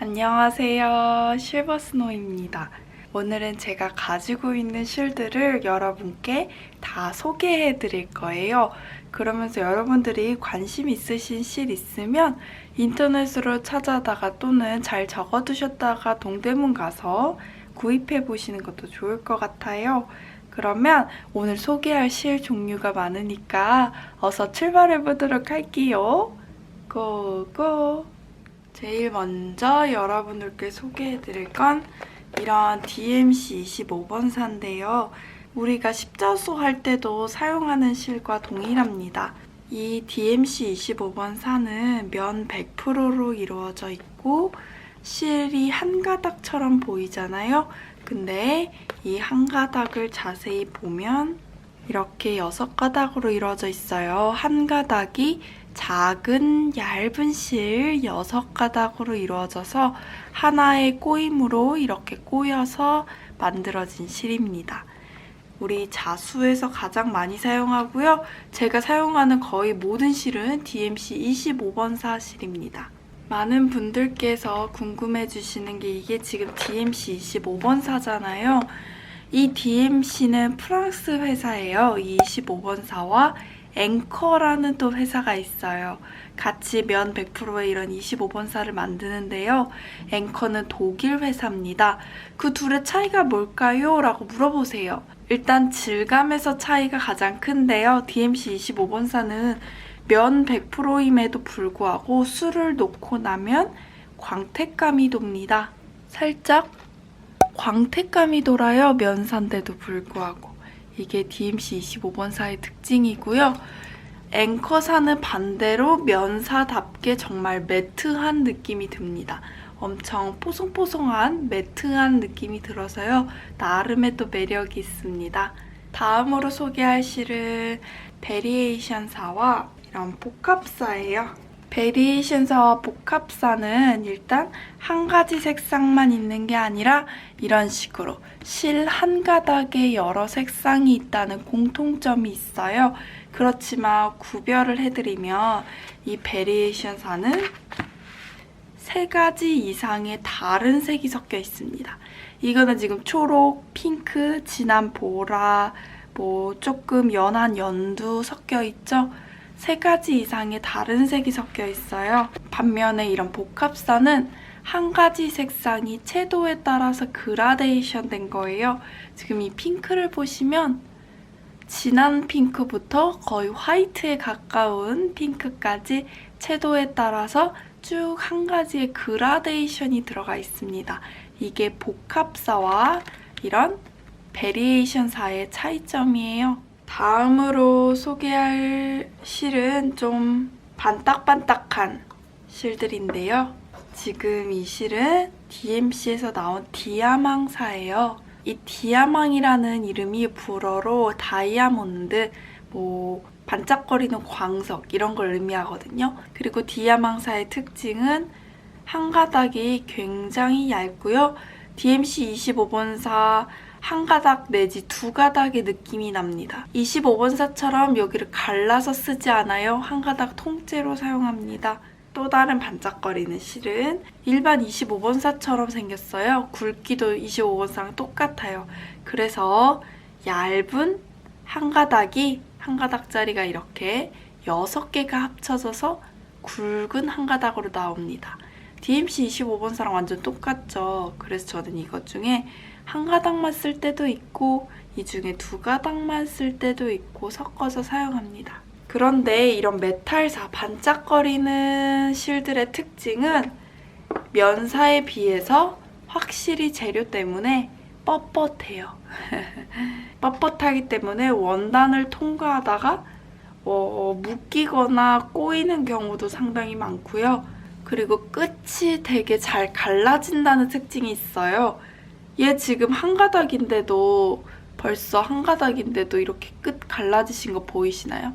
안녕하세요. 실버스노우입니다. 오늘은 제가 가지고 있는 실들을 여러분께 다 소개해 드릴 거예요. 그러면서 여러분들이 관심 있으신 실 있으면 인터넷으로 찾아다가 또는 잘 적어두셨다가 동대문 가서 구입해 보시는 것도 좋을 것 같아요. 그러면 오늘 소개할 실 종류가 많으니까 어서 출발해 보도록 할게요. 고고! 제일 먼저 여러분들께 소개해드릴 건 이런 DMC 25번사인데요. 우리가 십자수 할 때도 사용하는 실과 동일합니다. 이 DMC 25번사는 면 100%로 이루어져 있고 실이 한 가닥처럼 보이잖아요. 근데 이 한 가닥을 자세히 보면 이렇게 6가닥으로 이루어져 있어요. 한 가닥이 작은 얇은 실 6가닥으로 이루어져서 하나의 꼬임으로 이렇게 꼬여서 만들어진 실입니다. 우리 자수에서 가장 많이 사용하고요. 제가 사용하는 거의 모든 실은 DMC 25번사 실입니다. 많은 분들께서 궁금해 주시는 게 이게 지금 DMC 25번사잖아요. 이 DMC는 프랑스 회사예요. 이 25번사와 앵커라는 또 회사가 있어요. 같이 면 100%의 이런 25번사를 만드는데요. 앵커는 독일 회사입니다. 그 둘의 차이가 뭘까요? 라고 물어보세요. 일단 질감에서 차이가 가장 큰데요. DMC 25번사는 면 100%임에도 불구하고 술을 놓고 나면 광택감이 돕니다. 살짝 광택감이 돌아요. 면사인데도 불구하고. 이게 DMC 25번사의 특징이고요. 앵커사는 반대로 면사답게 정말 매트한 느낌이 듭니다. 엄청 포송포송한 매트한 느낌이 들어서요. 나름의 또 매력이 있습니다. 다음으로 소개할 실은 베리에이션사와 이런 복합사예요. 베리에이션사와 복합사는 일단 한 가지 색상만 있는 게 아니라 이런 식으로 실 한 가닥에 여러 색상이 있다는 공통점이 있어요. 그렇지만 구별을 해드리면 이 베리에이션사는 3가지 이상의 다른 색이 섞여 있습니다. 이거는 지금 초록, 핑크, 진한 보라, 조금 연한 연두 섞여 있죠? 3가지 이상의 다른 색이 섞여 있어요. 반면에 이런 복합사는 한 가지 색상이 채도에 따라서 그라데이션 된 거예요. 지금 이 핑크를 보시면 진한 핑크부터 거의 화이트에 가까운 핑크까지 채도에 따라서 쭉 한 가지의 그라데이션이 들어가 있습니다. 이게 복합사와 이런 베리에이션사의 차이점이에요. 다음으로 소개할 실은 좀 반딱반딱한 실들인데요. 지금 이 실은 DMC에서 나온 디아망사예요. 이 디아망이라는 이름이 불어로 다이아몬드, 반짝거리는 광석 이런 걸 의미하거든요. 그리고 디아망사의 특징은 한 가닥이 굉장히 얇고요. DMC 25번사 한 가닥 내지 2가닥의 느낌이 납니다. 25번사처럼 여기를 갈라서 쓰지 않아요. 한 가닥 통째로 사용합니다. 또 다른 반짝거리는 실은 일반 25번사처럼 생겼어요. 굵기도 25번사랑 똑같아요. 그래서 얇은 한 가닥이 한 가닥짜리가 이렇게 6개가 합쳐져서 굵은 한 가닥으로 나옵니다. DMC 25번사랑 완전 똑같죠. 그래서 저는 이것 중에 한 가닥만 쓸 때도 있고 이 중에 2가닥만 쓸 때도 있고 섞어서 사용합니다. 그런데 이런 메탈사, 반짝거리는 실들의 특징은 면사에 비해서 확실히 재료 때문에 뻣뻣해요. 뻣뻣하기 때문에 원단을 통과하다가 묶이거나 꼬이는 경우도 상당히 많고요. 그리고 끝이 되게 잘 갈라진다는 특징이 있어요. 얘 지금 한 가닥인데도 벌써 한 가닥인데도 이렇게 끝 갈라지신 거 보이시나요?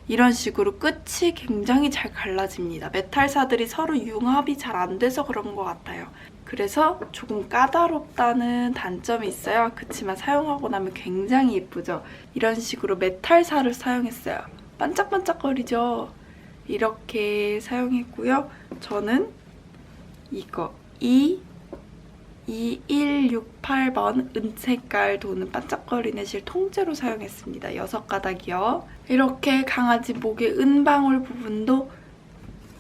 이런 식으로 끝이 굉장히 잘 갈라집니다. 메탈사들이 서로 융합이 잘 안 돼서 그런 것 같아요. 그래서 조금 까다롭다는 단점이 있어요. 그치만 사용하고 나면 굉장히 예쁘죠? 이런 식으로 메탈사를 사용했어요. 반짝반짝거리죠? 이렇게 사용했고요. 저는 이거 2168번 은색깔 도는 반짝거리는 실 통째로 사용했습니다. 6가닥이요. 이렇게 강아지 목의 은방울 부분도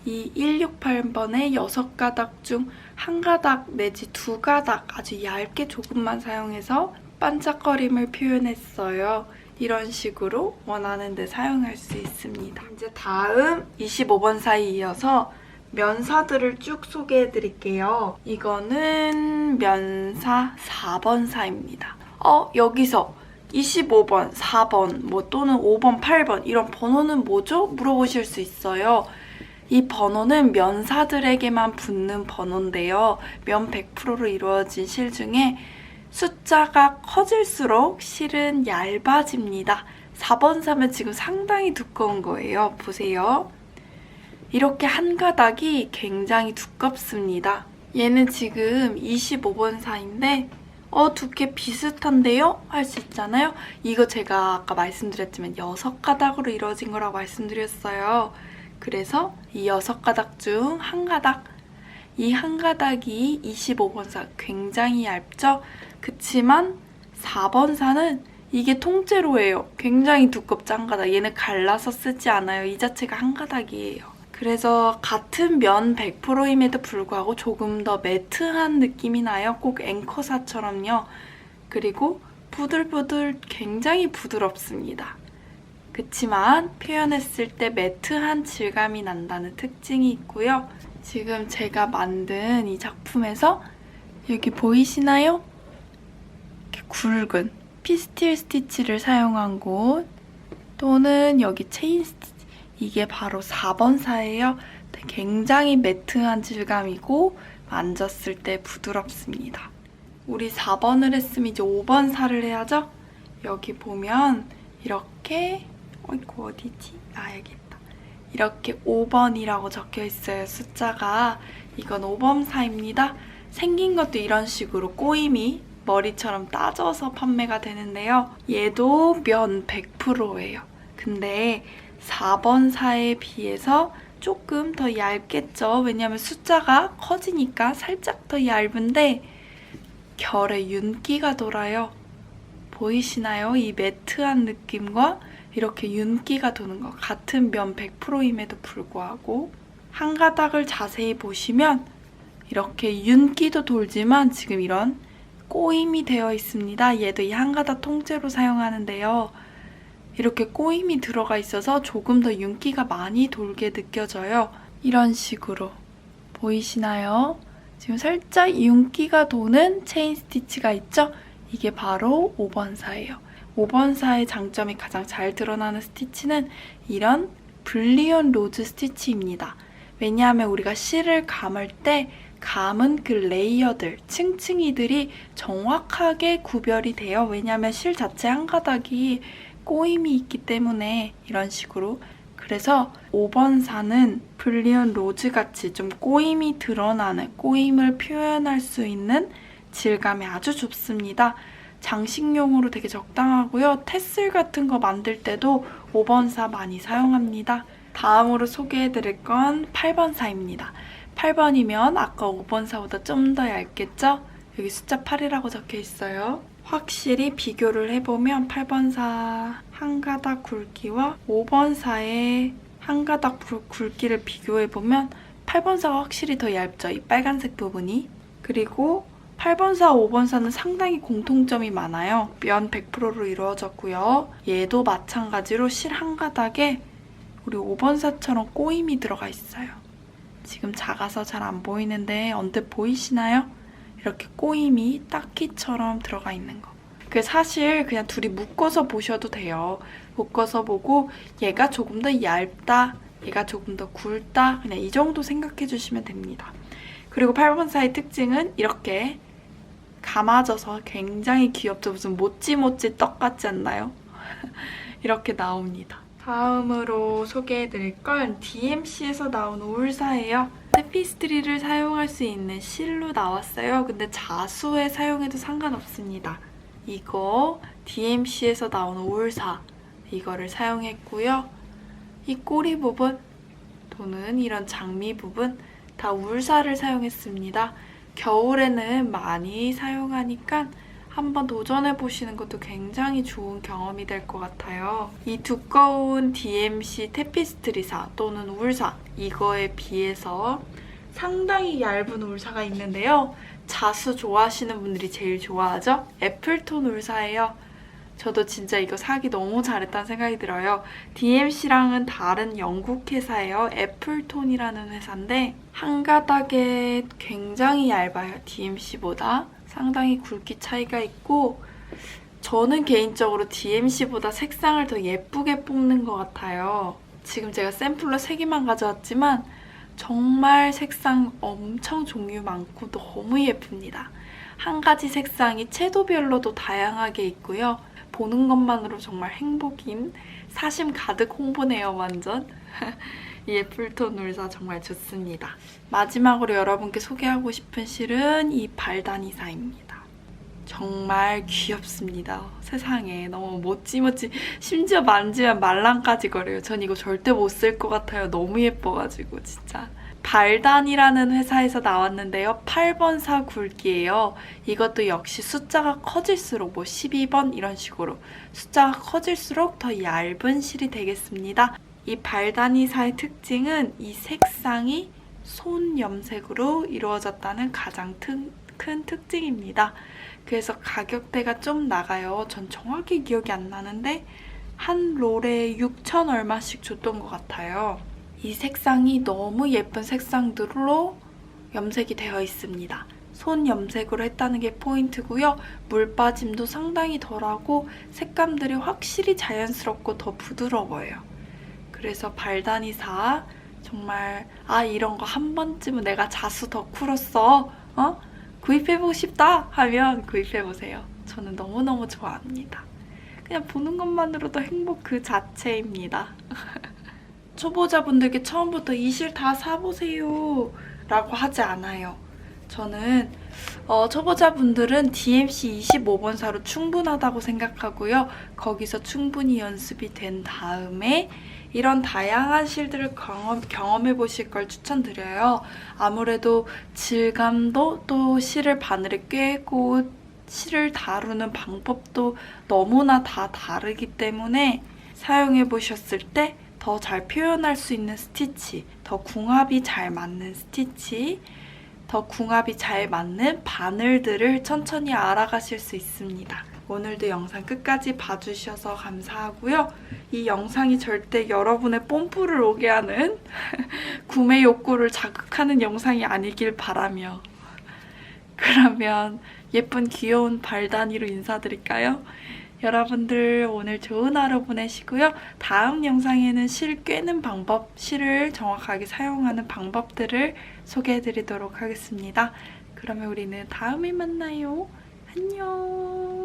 이 168번의 6가닥 중 1가닥 내지 2가닥 아주 얇게 조금만 사용해서 반짝거림을 표현했어요. 이런 식으로 원하는 데 사용할 수 있습니다. 이제 다음 25번 사이 이어서 면사들을 쭉 소개해 드릴게요. 이거는 면사 4번 사입니다. 여기서 25번, 4번, 또는 5번, 8번 이런 번호는 뭐죠? 물어보실 수 있어요. 이 번호는 면사들에게만 붙는 번호인데요. 면 100%로 이루어진 실 중에 숫자가 커질수록 실은 얇아집니다. 4번 사면 지금 상당히 두꺼운 거예요. 보세요. 이렇게 한 가닥이 굉장히 두껍습니다. 얘는 지금 25번 사인데 두께 비슷한데요? 할 수 있잖아요. 이거 제가 아까 말씀드렸지만 6가닥으로 이루어진 거라고 말씀드렸어요. 그래서 이 6가닥 중 1가닥, 이 1가닥이 25번 사 굉장히 얇죠? 그치만 4번 사는 이게 통째로예요. 굉장히 두껍죠, 1가닥. 얘는 갈라서 쓰지 않아요. 이 자체가 1가닥이에요. 그래서 같은 면 100%임에도 불구하고 조금 더 매트한 느낌이 나요. 꼭 앵커사처럼요. 그리고 부들부들 굉장히 부드럽습니다. 그치만 표현했을 때 매트한 질감이 난다는 특징이 있고요. 지금 제가 만든 이 작품에서 여기 보이시나요? 이렇게 굵은 피스틸 스티치를 사용한 곳 또는 여기 체인 스티치, 이게 바로 4번 사예요. 굉장히 매트한 질감이고 만졌을 때 부드럽습니다. 우리 4번을 했으면 이제 5번 사를 해야죠? 여기 보면 이렇게 이거 어디지? 여기있다. 이렇게 5번이라고 적혀 있어요. 숫자가. 이건 5번 사입니다. 생긴 것도 이런 식으로 꼬임이 머리처럼 따져서 판매가 되는데요. 얘도 면 100%예요. 근데 4번 사에 비해서 조금 더 얇겠죠. 왜냐면 숫자가 커지니까 살짝 더 얇은데 결에 윤기가 돌아요. 보이시나요? 이 매트한 느낌과 이렇게 윤기가 도는 거. 같은 면 100%임에도 불구하고 한 가닥을 자세히 보시면 이렇게 윤기도 돌지만 지금 이런 꼬임이 되어 있습니다. 얘도 이 한 가닥 통째로 사용하는데요. 이렇게 꼬임이 들어가 있어서 조금 더 윤기가 많이 돌게 느껴져요. 이런 식으로. 보이시나요? 지금 살짝 윤기가 도는 체인 스티치가 있죠? 이게 바로 5번 사예요. 5번 사의 장점이 가장 잘 드러나는 스티치는 이런 불리온 로즈 스티치입니다. 왜냐하면 우리가 실을 감을 때 감은 그 레이어들, 층층이들이 정확하게 구별이 돼요. 왜냐하면 실 자체 한 가닥이 꼬임이 있기 때문에 이런 식으로. 그래서 5번 사는 불리온 로즈같이 좀 꼬임이 드러나는, 꼬임을 표현할 수 있는 질감이 아주 좋습니다. 장식용으로 되게 적당하고요. 테슬 같은 거 만들 때도 5번 사 많이 사용합니다. 다음으로 소개해드릴 건 8번 사입니다. 8번이면 아까 5번 사보다 좀 더 얇겠죠? 여기 숫자 8이라고 적혀 있어요. 확실히 비교를 해보면 8번 사 한 가닥 굵기와 5번 사의 한 가닥 굵기를 비교해보면 8번 사가 확실히 더 얇죠? 이 빨간색 부분이. 그리고 8번 사, 5번 사는 상당히 공통점이 많아요. 면 100%로 이루어졌고요. 얘도 마찬가지로 실 한 가닥에 우리 5번 사처럼 꼬임이 들어가 있어요. 지금 작아서 잘 안 보이는데 언뜻 보이시나요? 이렇게 꼬임이 딱히처럼 들어가 있는 거. 그 사실 그냥 둘이 묶어서 보셔도 돼요. 묶어서 보고 얘가 조금 더 얇다, 얘가 조금 더 굵다, 그냥 이 정도 생각해 주시면 됩니다. 그리고 8번 사의 특징은 이렇게 감아져서 굉장히 귀엽죠? 무슨 모찌모찌 떡 같지 않나요? 이렇게 나옵니다. 다음으로 소개해드릴 건 DMC에서 나온 울사예요. 테피스트리를 사용할 수 있는 실로 나왔어요. 근데 자수에 사용해도 상관없습니다. 이거 DMC에서 나온 울사, 이거를 사용했고요. 이 꼬리 부분 또는 이런 장미 부분 다 울사를 사용했습니다. 겨울에는 많이 사용하니까 한번 도전해보시는 것도 굉장히 좋은 경험이 될 것 같아요. 이 두꺼운 DMC 테피스트리사 또는 울사, 이거에 비해서 상당히 얇은 울사가 있는데요. 자수 좋아하시는 분들이 제일 좋아하죠? 애플톤 울사예요. 저도 진짜 이거 사기 너무 잘했다는 생각이 들어요. DMC랑은 다른 영국 회사예요. 애플톤이라는 회사인데 한 가닥에 굉장히 얇아요. DMC보다. 상당히 굵기 차이가 있고 저는 개인적으로 DMC보다 색상을 더 예쁘게 뽑는 것 같아요. 지금 제가 샘플로 3개만 가져왔지만 정말 색상 엄청 종류 많고 너무 예쁩니다. 한 가지 색상이 채도별로도 다양하게 있고요. 보는 것만으로 정말 행복인 사심 가득 홍보네요, 완전. 이 애플톤 울사 정말 좋습니다. 마지막으로 여러분께 소개하고 싶은 실은 이 발다니사입니다. 정말 귀엽습니다. 세상에 너무 멋지 심지어 만지면 말랑까지 거려요. 전 이거 절대 못 쓸 것 같아요. 너무 예뻐가지고 진짜. 발단이라는 회사에서 나왔는데요. 8번사 굵기예요. 이것도 역시 숫자가 커질수록 12번 이런 식으로 숫자가 커질수록 더 얇은 실이 되겠습니다. 이 발다니사의 특징은 이 색상이 손 염색으로 이루어졌다는 가장 큰 특징입니다. 그래서 가격대가 좀 나가요. 전 정확히 기억이 안 나는데 한 롤에 6,000 얼마씩 줬던 것 같아요. 이 색상이 너무 예쁜 색상들로 염색이 되어 있습니다. 손 염색으로 했다는 게 포인트고요. 물 빠짐도 상당히 덜하고 색감들이 확실히 자연스럽고 더 부드러워요. 그래서 발다니사 정말 이런 거 한 번쯤은 내가 자수 덕후로서 구입해보고 싶다 하면 구입해보세요. 저는 너무너무 좋아합니다. 그냥 보는 것만으로도 행복 그 자체입니다. 초보자분들께 처음부터 이 실 다 사보세요 라고 하지 않아요. 저는 초보자분들은 DMC 25번사로 충분하다고 생각하고요. 거기서 충분히 연습이 된 다음에 이런 다양한 실들을 경험해 보실 걸 추천드려요. 아무래도 질감도 또 실을 바늘에 꿰고 실을 다루는 방법도 너무나 다 다르기 때문에 사용해 보셨을 때 더 잘 표현할 수 있는 스티치, 더 궁합이 잘 맞는 스티치, 더 궁합이 잘 맞는 바늘들을 천천히 알아가실 수 있습니다. 오늘도 영상 끝까지 봐주셔서 감사하고요. 이 영상이 절대 여러분의 뽐뿌를 오게 하는 구매 욕구를 자극하는 영상이 아니길 바라며 그러면 예쁜 귀여운 발단이로 인사드릴까요? 여러분들 오늘 좋은 하루 보내시고요. 다음 영상에는 실 꿰는 방법, 실을 정확하게 사용하는 방법들을 소개해드리도록 하겠습니다. 그러면 우리는 다음에 만나요. 안녕.